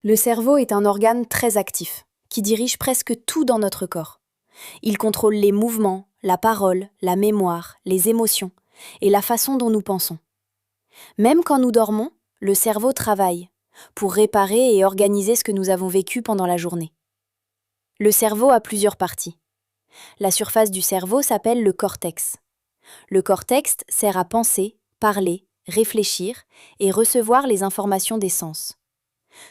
Le cerveau est un organe très actif, qui dirige presque tout dans notre corps. Il contrôle les mouvements, la parole, la mémoire, les émotions et la façon dont nous pensons. Même quand nous dormons, le cerveau travaille pour réparer et organiser ce que nous avons vécu pendant la journée. Le cerveau a plusieurs parties. La surface du cerveau s'appelle le cortex. Le cortex sert à penser, parler, réfléchir et recevoir les informations des sens.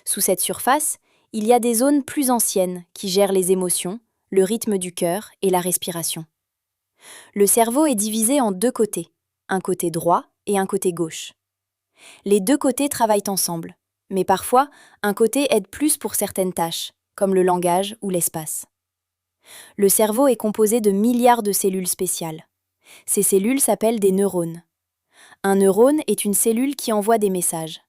Sous cette surface, il y a des zones plus anciennes qui gèrent les émotions, le rythme du cœur et la respiration. Le cerveau est divisé en deux côtés, un côté droit et un côté gauche. Les deux côtés travaillent ensemble, mais parfois, un côté aide plus pour certaines tâches, comme le langage ou l'espace. Le cerveau est composé de milliards de cellules spéciales. Ces cellules s'appellent des neurones. Un neurone est une cellule qui envoie des messages.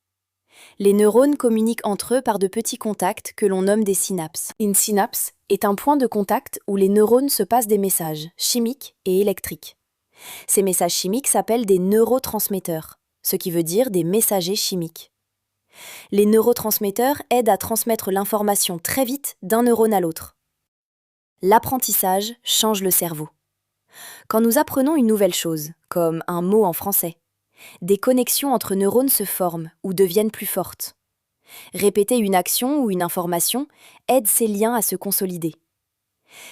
Les neurones communiquent entre eux par de petits contacts que l'on nomme des synapses. Une synapse est un point de contact où les neurones se passent des messages chimiques et électriques. Ces messages chimiques s'appellent des neurotransmetteurs, ce qui veut dire des messagers chimiques. Les neurotransmetteurs aident à transmettre l'information très vite d'un neurone à l'autre. L'apprentissage change le cerveau. Quand nous apprenons une nouvelle chose, comme un mot en français, des connexions entre neurones se forment ou deviennent plus fortes. Répéter une action ou une information aide ces liens à se consolider.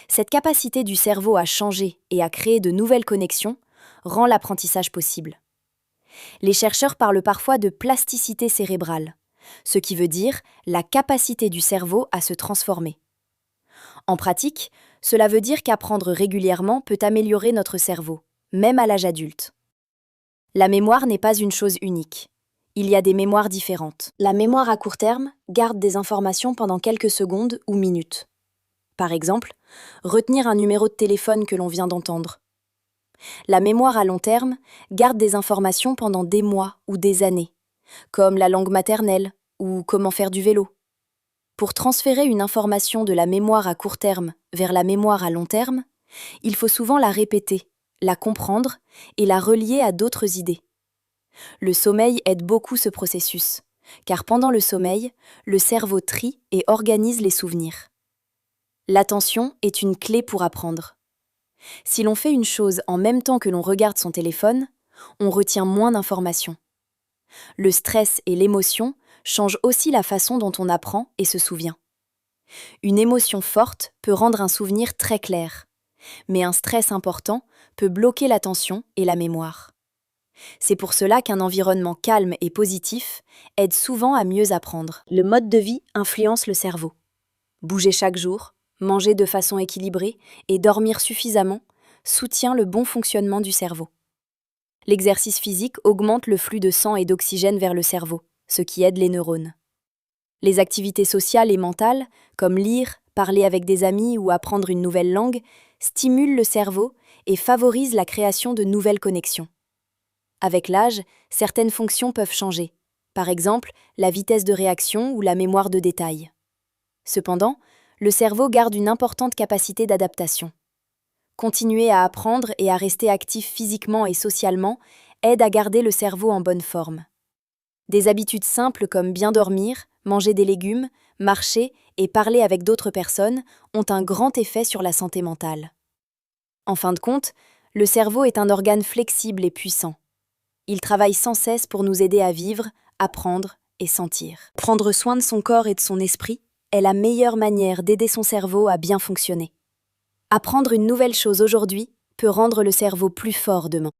Cette capacité du cerveau à changer et à créer de nouvelles connexions rend l'apprentissage possible. Les chercheurs parlent parfois de plasticité cérébrale, ce qui veut dire la capacité du cerveau à se transformer. En pratique, cela veut dire qu'apprendre régulièrement peut améliorer notre cerveau, même à l'âge adulte. La mémoire n'est pas une chose unique. Il y a des mémoires différentes. La mémoire à court terme garde des informations pendant quelques secondes ou minutes. Par exemple, retenir un numéro de téléphone que l'on vient d'entendre. La mémoire à long terme garde des informations pendant des mois ou des années, comme la langue maternelle ou comment faire du vélo. Pour transférer une information de la mémoire à court terme vers la mémoire à long terme, il faut souvent la répéter, la comprendre et la relier à d'autres idées. Le sommeil aide beaucoup ce processus, car pendant le sommeil, le cerveau trie et organise les souvenirs. L'attention est une clé pour apprendre. Si l'on fait une chose en même temps que l'on regarde son téléphone, on retient moins d'informations. Le stress et l'émotion changent aussi la façon dont on apprend et se souvient. Une émotion forte peut rendre un souvenir très clair, mais un stress important peut bloquer l'attention et la mémoire. C'est pour cela qu'un environnement calme et positif aide souvent à mieux apprendre. Le mode de vie influence le cerveau. Bouger chaque jour, manger de façon équilibrée et dormir suffisamment soutient le bon fonctionnement du cerveau. L'exercice physique augmente le flux de sang et d'oxygène vers le cerveau, ce qui aide les neurones. Les activités sociales et mentales, comme lire, parler avec des amis ou apprendre une nouvelle langue, stimulent le cerveau et favorisent la création de nouvelles connexions. Avec l'âge, certaines fonctions peuvent changer, par exemple la vitesse de réaction ou la mémoire de détail. Cependant, le cerveau garde une importante capacité d'adaptation. Continuer à apprendre et à rester actif physiquement et socialement aide à garder le cerveau en bonne forme. Des habitudes simples comme bien dormir, manger des légumes, marcher et parler avec d'autres personnes ont un grand effet sur la santé mentale. En fin de compte, le cerveau est un organe flexible et puissant. Il travaille sans cesse pour nous aider à vivre, apprendre et sentir. Prendre soin de son corps et de son esprit est la meilleure manière d'aider son cerveau à bien fonctionner. Apprendre une nouvelle chose aujourd'hui peut rendre le cerveau plus fort demain.